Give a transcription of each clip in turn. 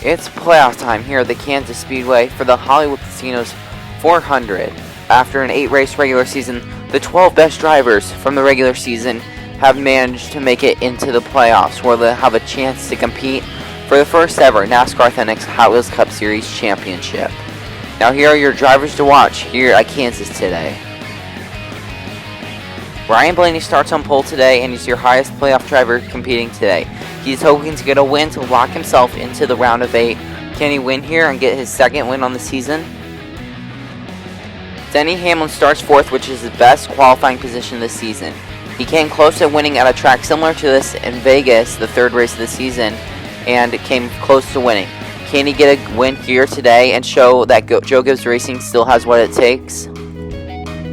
It's playoff time here at the Kansas Speedway for the Hollywood Casinos 400. After an 8-race regular season, the 12 best drivers from the regular season have managed to make it into the playoffs, where they'll have a chance to compete for the first ever NASCAR Authentic's Hot Wheels Cup Series Championship. Now here are your drivers to watch here at Kansas today. Ryan Blaney starts on pole today, and he's your highest playoff driver competing today. He's hoping to get a win to lock himself into the round of 8. Can he win here and get his second win on the season? Denny Hamlin starts 4th, which is his best qualifying position this season. He came close to winning at a track similar to this in Vegas, the 3rd race of the season, and came close to winning. Can he get a win here today and show that Joe Gibbs Racing still has what it takes?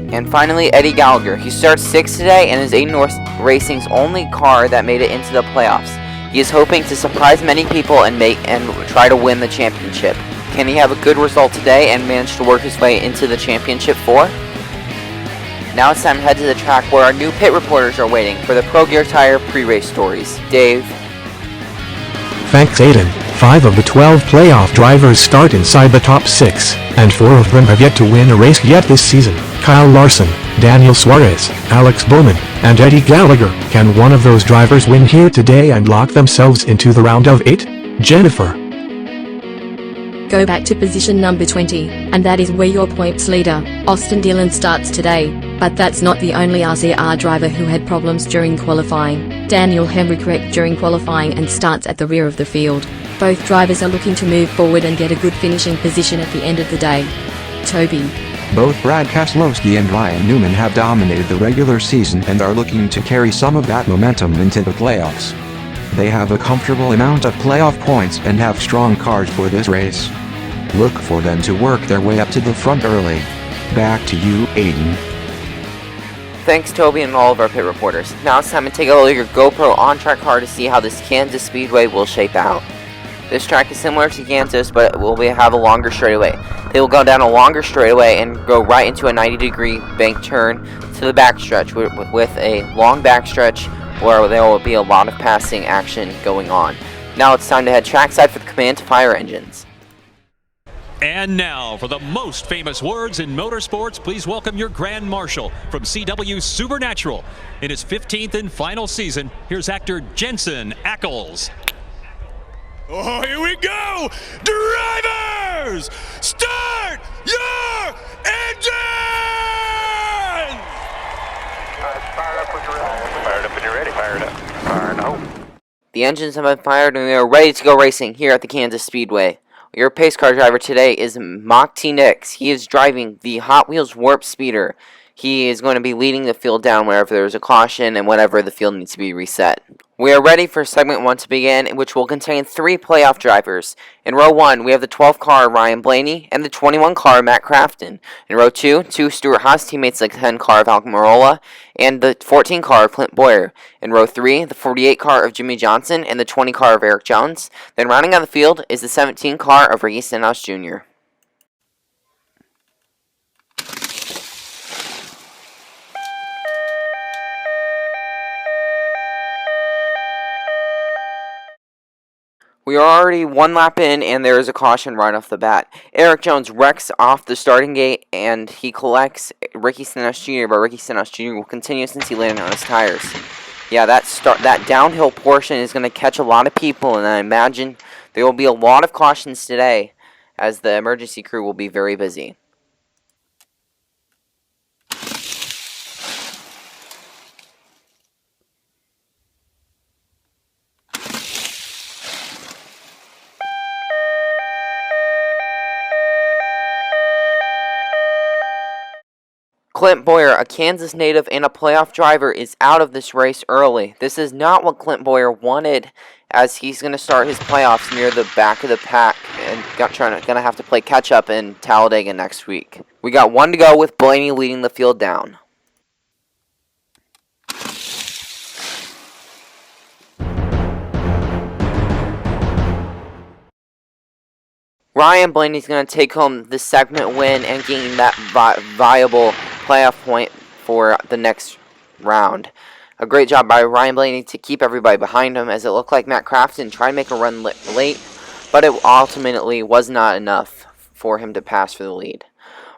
And finally, Eddie Gallagher. He starts 6th today and is Aiden North Racing's only car that made it into the playoffs. He is hoping to surprise many people and try to win the championship. Can he have a good result today and manage to work his way into the championship 4? Now it's time to head to the track where our new pit reporters are waiting for the Pro Gear Tire pre-race stories. Dave. Thanks, Aiden. 5 of the 12 playoff drivers start inside the top 6, and 4 of them have yet to win a race yet this season. Kyle Larson, Daniel Suarez, Alex Bowman, and Eddie Gallagher. Can one of those drivers win here today and lock themselves into the round of 8? Jennifer. Go back to position number 20, and that is where your points leader, Austin Dillon, starts today. But that's not the only RCR driver who had problems during qualifying. Daniel Hemrick wrecked during qualifying and starts at the rear of the field. Both drivers are looking to move forward and get a good finishing position at the end of the day. Toby. Both Brad Keselowski and Ryan Newman have dominated the regular season and are looking to carry some of that momentum into the playoffs. They have a comfortable amount of playoff points and have strong cars for this race. Look for them to work their way up to the front early. Back to you, Aiden. Thanks, Toby, and all of our pit reporters. Now it's time to take a look at your GoPro on-track car to see how this Kansas Speedway will shape out. This track is similar to Kansas, but it will have a longer straightaway. They will go down a longer straightaway and go right into a 90-degree bank turn to the backstretch with a long backstretch where there will be a lot of passing action going on. Now it's time to head trackside for the command to fire engines. And now, for the most famous words in motorsports, please welcome your Grand Marshal from CW Supernatural. In his 15th and final season, here's actor Jensen Ackles. Oh, here we go! Drivers, start your engines! Fired up when you're ready. Fired up when you're ready. Fired up. Fired up. The engines have been fired and we are ready to go racing here at the Kansas Speedway. Your pace car driver today is Mach T. Nix. He is driving the Hot Wheels Warp Speeder. He is going to be leading the field down whenever there is a caution and whenever the field needs to be reset. We are ready for segment 1 to begin, which will contain 3 playoff drivers. In row 1, we have the 12 car Ryan Blaney and the 21 car Matt Crafton. In row 2, 2 Stuart Haas teammates, the 10 car of Alcamarola and the 14 car of Clint Boyer. In row 3, the 48 car of Jimmy Johnson and the 20 car of Eric Jones. Then rounding out the field is the 17 car of Ricky Stenhouse Jr. We are already 1 lap in, and there is a caution right off the bat. Eric Jones wrecks off the starting gate, and he collects Ricky Stenhouse Jr., but Ricky Stenhouse Jr. will continue since he landed on his tires. Yeah, that downhill portion is going to catch a lot of people, and I imagine there will be a lot of cautions today, as the emergency crew will be very busy. Clint Boyer, a Kansas native and a playoff driver, is out of this race early. This is not what Clint Boyer wanted, as he's going to start his playoffs near the back of the pack and going to have to play catch-up in Talladega next week. We got 1 to go with Blaney leading the field down. Ryan Blaney's going to take home the segment win and gain that viable playoff point for the next round. A great job by Ryan Blaney to keep everybody behind him, as it looked like Matt Crafton tried to make a run late, but it ultimately was not enough for him to pass for the lead.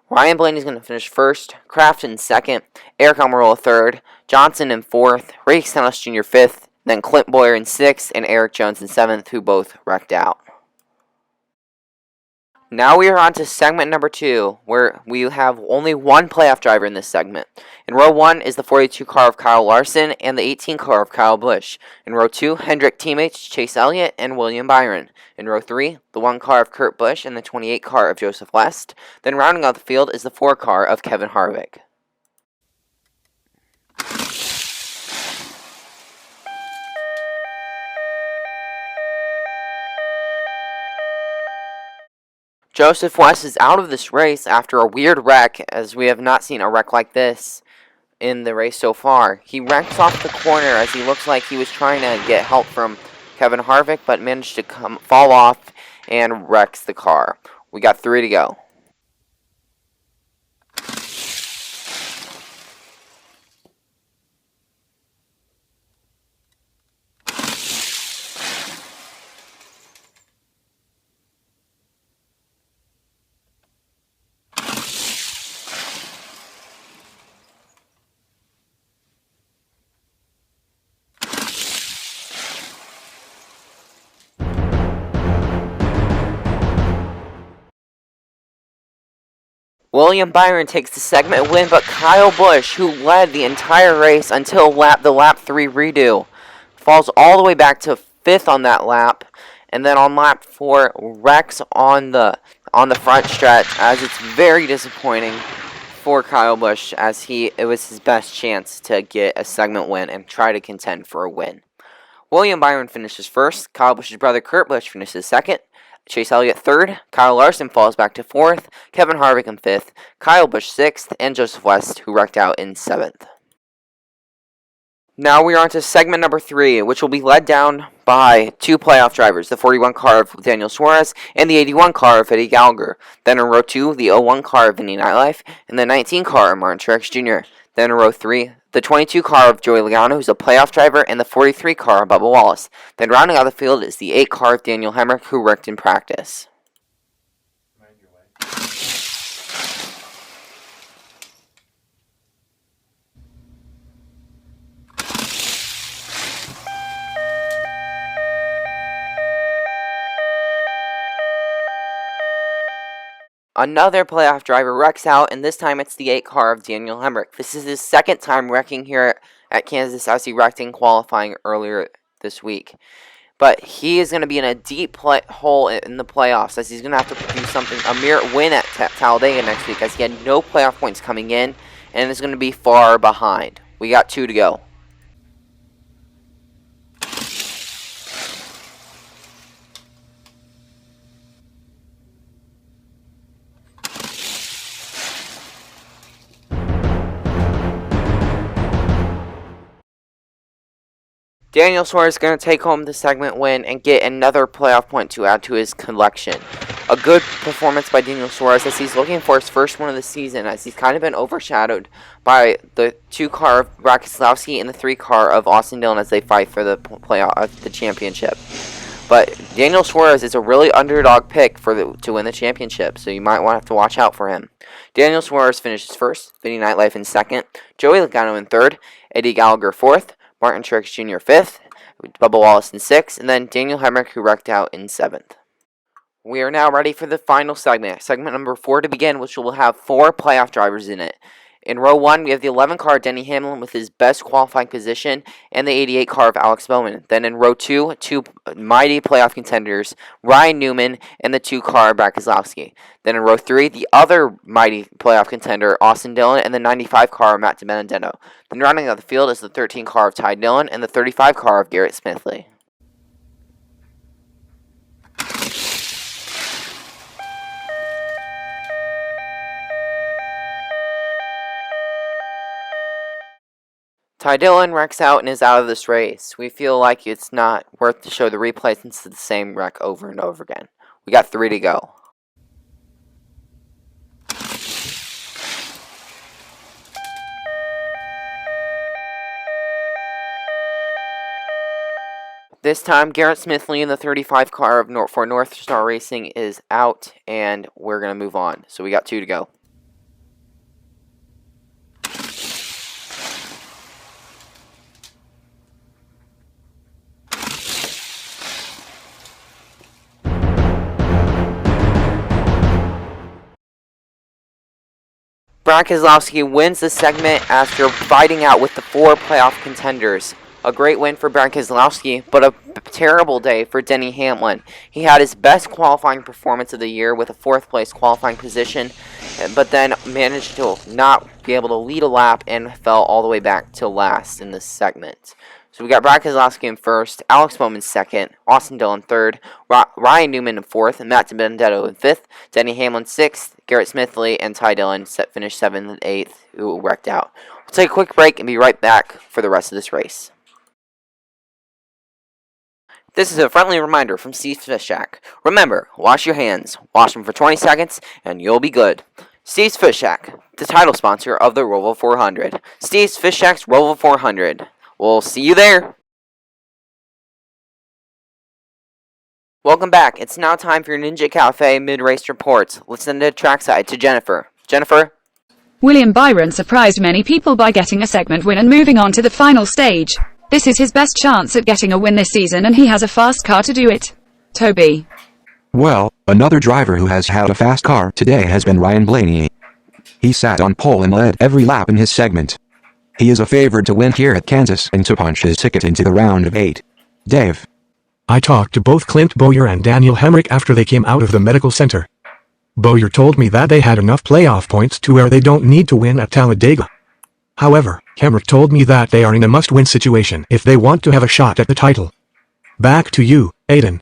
Ryan Blaney's going to finish first, Kraft in second, Eric Almirola third, Johnson in fourth, Ray Stenhouse Jr. fifth, then Clint Boyer in sixth, and Eric Jones in seventh, who both wrecked out. Now we are on to segment number 2, where we have only one playoff driver in this segment. In row 1 is the 42 car of Kyle Larson and the 18 car of Kyle Busch. In row 2, Hendrick teammates Chase Elliott and William Byron. In row 3, the 1 car of Kurt Busch and the 28 car of Joseph West. Then rounding out the field is the 4 car of Kevin Harvick. Joseph West is out of this race after a weird wreck, as we have not seen a wreck like this in the race so far. He wrecks off the corner as he looks like he was trying to get help from Kevin Harvick, but managed to fall off and wrecks the car. We got 3 to go. William Byron takes the segment win, but Kyle Busch, who led the entire race until the lap 3 redo, falls all the way back to 5th on that lap, and then on lap 4 wrecks on the front stretch, as it's very disappointing for Kyle Busch, as it was his best chance to get a segment win and try to contend for a win. William Byron finishes first, Kyle Busch's brother Kurt Busch finishes second, Chase Elliott third, Kyle Larson falls back to 4th, Kevin Harvick in 5th, Kyle Busch 6th, and Joseph West, who wrecked out in 7th. Now we are on to segment number 3, which will be led down by 2 playoff drivers, the 41 car of Daniel Suarez and the 81 car of Eddie Gallagher. Then in row 2, the 01 car of Vinny Nightlife and the 19 car of Martin Truex Jr. Then in row 3, the 22 car of Joey Logano, who's a playoff driver, and the 43 car of Bubba Wallace. Then rounding out the field is the 8 car of Daniel Hemrick, who wrecked in practice. Another playoff driver wrecks out, and this time it's the 8 car of Daniel Hemrick. This is his second time wrecking here at Kansas, as he wrecked in qualifying earlier this week. But he is going to be in a deep hole in the playoffs, as he's going to have to do a mere win at Talladega next week, as he had no playoff points coming in, and is going to be far behind. We got 2 to go. Daniel Suarez is going to take home the segment win and get another playoff point to add to his collection. A good performance by Daniel Suarez, as he's looking for his first win of the season, as he's kind of been overshadowed by the 2 car of Brad Keselowski and the 3 car of Austin Dillon as they fight for the the championship. But Daniel Suarez is a really underdog pick to win the championship, so you might want to have to watch out for him. Daniel Suarez finishes first, Vinny Nightlife in second, Joey Logano in third, Eddie Gallagher 4th, Martin Truex Jr. 5th, Bubba Wallace in 6th, and then Daniel Hemrick, who wrecked out in 7th. We are now ready for the final segment number 4 to begin, which will have 4 playoff drivers in it. In row 1, we have the 11 car Denny Hamlin with his best qualifying position, and the 88 car of Alex Bowman. Then in row 2, 2 mighty playoff contenders, Ryan Newman and the 2 car Brad Keselowski. Then in row 3, the other mighty playoff contender, Austin Dillon, and the 95 car of Matt DiBenedetto. Then rounding out the field is the 13 car of Ty Dillon and the 35 car of Garrett Smithley. Ty Dillon wrecks out and is out of this race. We feel like it's not worth to show the replay since it's the same wreck over and over again. We got 3 to go. This time, Garrett Smithley in the 35 car of for North Star Racing is out, and we're going to move on. So we got 2 to go. Brad Keselowski wins the segment after fighting out with the 4 playoff contenders. A great win for Brad Keselowski, but a terrible day for Denny Hamlin. He had his best qualifying performance of the year with a 4th place qualifying position, but then managed to not be able to lead a lap and fell all the way back to last in this segment. So we got Brad Keselowski in 1st, Alex Bowman 2nd, Austin Dillon 3rd, Ryan Newman in 4th, and Matt DiBenedetto in 5th, Denny Hamlin 6th, Garrett Smithley and Ty Dillon finished 7th and 8th, who wrecked out. We'll take a quick break and be right back for the rest of this race. This is a friendly reminder from Steve's Fish Shack. Remember, wash your hands, wash them for 20 seconds, and you'll be good. Steve's Fish Shack, the title sponsor of the Roval 400. Steve's Fish Shack's Roval 400. We'll see you there. Welcome back. It's now time for your Ninja Cafe mid-race reports. Let's send it trackside to Jennifer. Jennifer? William Byron surprised many people by getting a segment win and moving on to the final stage. This is his best chance at getting a win this season, and he has a fast car to do it. Toby. Well, another driver who has had a fast car today has been Ryan Blaney. He sat on pole and led every lap in his segment. He is a favorite to win here at Kansas and to punch his ticket into the round of 8. Dave. I talked to both Clint Bowyer and Daniel Hemrick after they came out of the medical center. Bowyer told me that they had enough playoff points to where they don't need to win at Talladega. However, Hemrick told me that they are in a must-win situation if they want to have a shot at the title. Back to you, Aiden.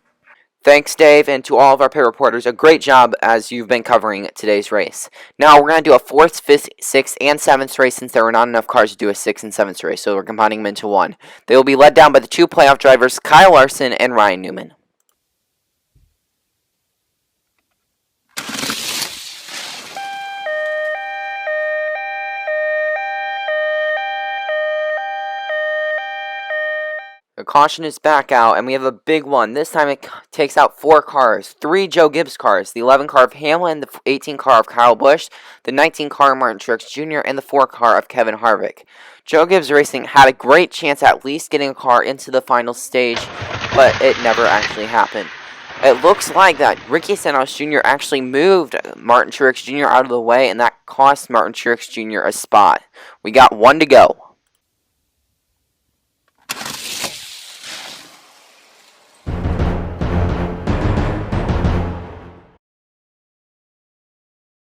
Thanks, Dave, and to all of our pit reporters. A great job as you've been covering today's race. Now, we're going to do a 4th, 5th, 6th, and 7th race since there were not enough cars to do a 6th and 7th race, so we're combining them into one. They will be led down by the 2 playoff drivers, Kyle Larson and Ryan Newman. The caution is back out, and we have a big one. This time it takes out 4 cars. 3 Joe Gibbs cars. The 11 car of Hamlin, the 18 car of Kyle Busch, the 19 car of Martin Truex Jr., and the 4 car of Kevin Harvick. Joe Gibbs Racing had a great chance at least getting a car into the final stage, but it never actually happened. It looks like that Ricky Stenhouse Jr. actually moved Martin Truex Jr. out of the way, and that cost Martin Truex Jr. a spot. We got 1 to go.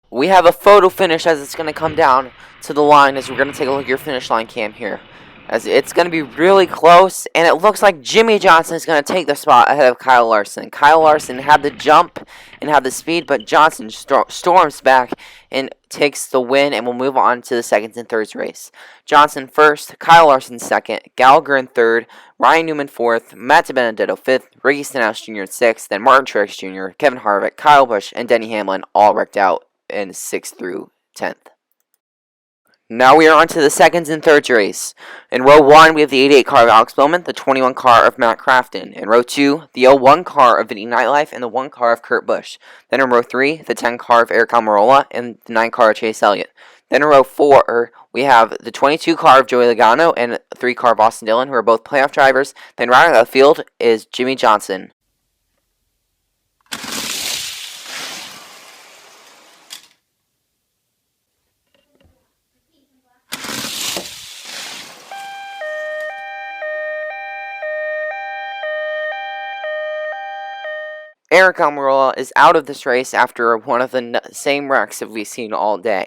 We have a photo finish as it's going to come down to the line as we're going to take a look at your finish line cam here. As it's going to be really close, and it looks like Jimmy Johnson is going to take the spot ahead of Kyle Larson. Kyle Larson had the jump and had the speed, but Johnson storms back and takes the win, and we'll move on to the 2nd and 3rd race. Johnson 1st, Kyle Larson 2nd, Gallagher in 3rd, Ryan Newman 4th, Matt DiBenedetto 5th, Ricky Stenhouse Jr. 6th, then Martin Truex Jr., Kevin Harvick, Kyle Busch, and Denny Hamlin all wrecked out in 6th through 10th. Now we are on to the 2nd and 3rd race. In row 1, we have the 88 car of Alex Bowman, the 21 car of Matt Crafton. In row 2, the 01 car of Vinny Nightlife, and the 1 car of Kurt Busch. Then in row 3, the 10 car of Eric Almirola, and the 9 car of Chase Elliott. Then in row 4, we have the 22 car of Joey Logano and the 3 car of Austin Dillon, who are both playoff drivers. Then rounding out the field is Jimmy Johnson. Eric Almirola is out of this race after one of the same wrecks that we've seen all day.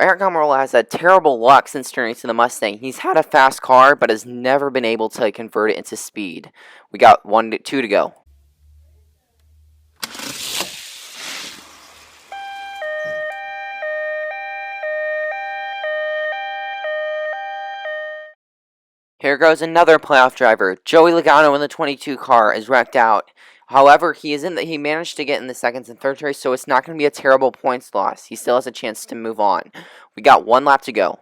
Eric Almirola has had terrible luck since turning to the Mustang. He's had a fast car, but has never been able to convert it into speed. We got 2 to go. Here goes another playoff driver. Joey Logano in the 22 car is wrecked out. However, he managed to get in the 2nd and 3rd race, so it's not going to be a terrible points loss. He still has a chance to move on. We got 1 lap to go.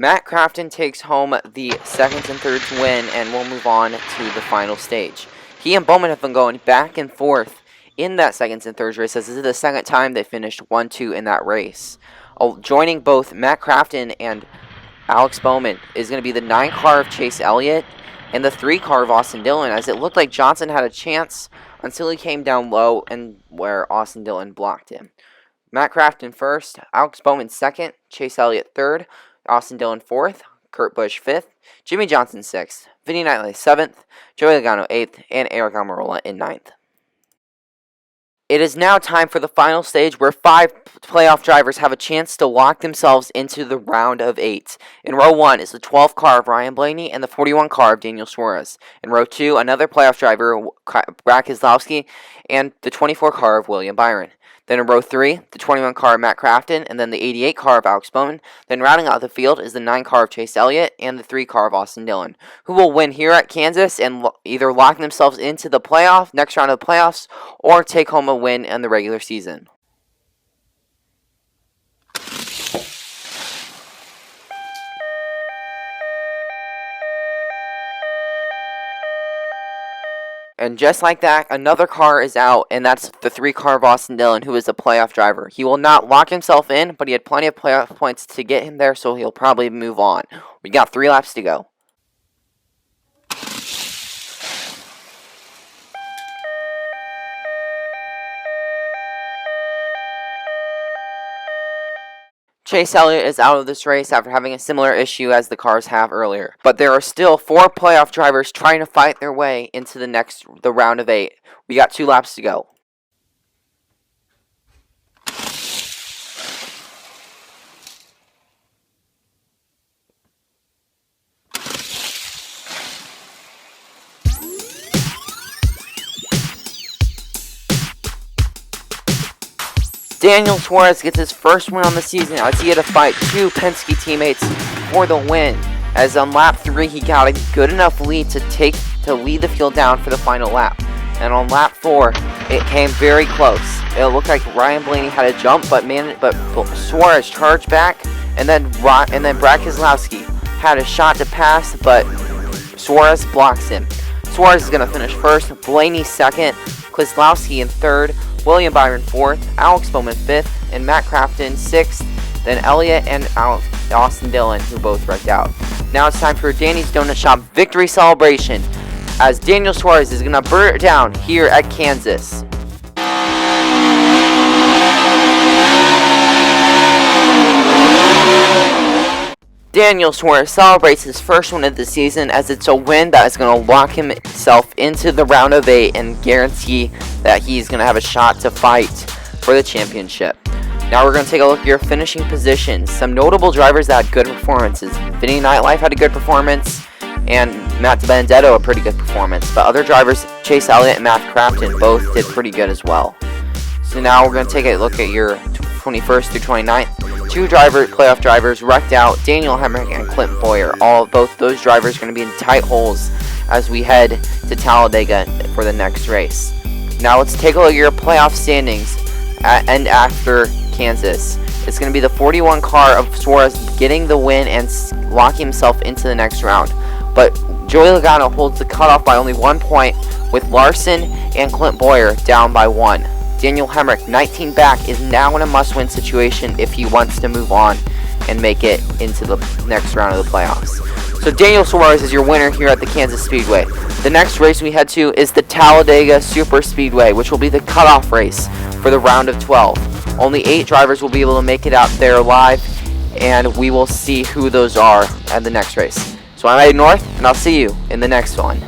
Matt Crafton takes home the second and third win, and we'll move on to the final stage. He and Bowman have been going back and forth in that seconds and thirds race, as this is the second time they finished 1-2 in that race. Joining both Matt Crafton and Alex Bowman is going to be the 9 car of Chase Elliott and the 3 car of Austin Dillon, as it looked like Johnson had a chance until he came down low and where Austin Dillon blocked him. Matt Crafton first, Alex Bowman second, Chase Elliott third, Austin Dillon fourth, Kurt Busch fifth, Jimmy Johnson sixth, Vinny Knightley seventh, Joey Logano eighth, and Eric Almirola in ninth. It is now time for the final stage where 5 playoff drivers have a chance to lock themselves into the round of 8. In row 1 is the 12 car of Ryan Blaney and the 41 car of Daniel Suarez. In row 2, another playoff driver, Brad Keselowski, and the 24 car of William Byron. Then in row 3, the 21 car of Matt Crafton, and then the 88 car of Alex Bowman. Then rounding out the field is the 9 car of Chase Elliott and the 3 car of Austin Dillon, who will win here at Kansas and either lock themselves into the next round of the playoffs, or take home a win in the regular season. And just like that, another car is out, and that's the 3 car of Austin Dillon, who is a playoff driver. He will not lock himself in, but he had plenty of playoff points to get him there, so he'll probably move on. We got 3 laps to go. Chase Elliott is out of this race after having a similar issue as the cars have earlier. But there are still 4 playoff drivers trying to fight their way into the round of 8. We got 2 laps to go. Daniel Suarez gets his first win on the season as he had to fight 2 Penske teammates for the win. As on lap 3, he got a good enough lead to lead the field down for the final lap. And on lap 4, it came very close. It looked like Ryan Blaney had a jump, but Suarez charged back, and then Brad Keselowski had a shot to pass, but Suarez blocks him. Suarez is going to finish first, Blaney second, Keselowski in third, William Byron 4th, Alex Bowman 5th, and Matt Crafton 6th, then Elliott and Austin Dillon, who both wrecked out. Now it's time for Danny's Donut Shop victory celebration, as Daniel Suarez is going to burn it down here at Kansas. Daniel Suarez celebrates his first win of the season, as it's a win that is going to lock himself into the round of 8 and guarantee that he's going to have a shot to fight for the championship. Now we're going to take a look at your finishing positions. Some notable drivers that had good performances. Vinny Nightlife had a good performance, and Matt DiBenedetto a pretty good performance. But other drivers, Chase Elliott and Matt Crafton, both did pretty good as well. So now we're going to take a look at your 21st through 29th. 2 playoff drivers wrecked out, Daniel Hemrick and Clint Boyer. Both those drivers are going to be in tight holes as we head to Talladega for the next race. Now let's take a look at your playoff standings and after Kansas. It's going to be the 41 car of Suarez getting the win and locking himself into the next round. But Joey Logano holds the cutoff by only 1 point, with Larson and Clint Boyer down by 1. Daniel Hemrick, 19 back, is now in a must-win situation if he wants to move on and make it into the next round of the playoffs. So Daniel Suarez is your winner here at the Kansas Speedway. The next race we head to is the Talladega Super Speedway, which will be the cutoff race for the round of 12. Only 8 drivers will be able to make it out there live, and we will see who those are at the next race. So I'm Eddie North, and I'll see you in the next one.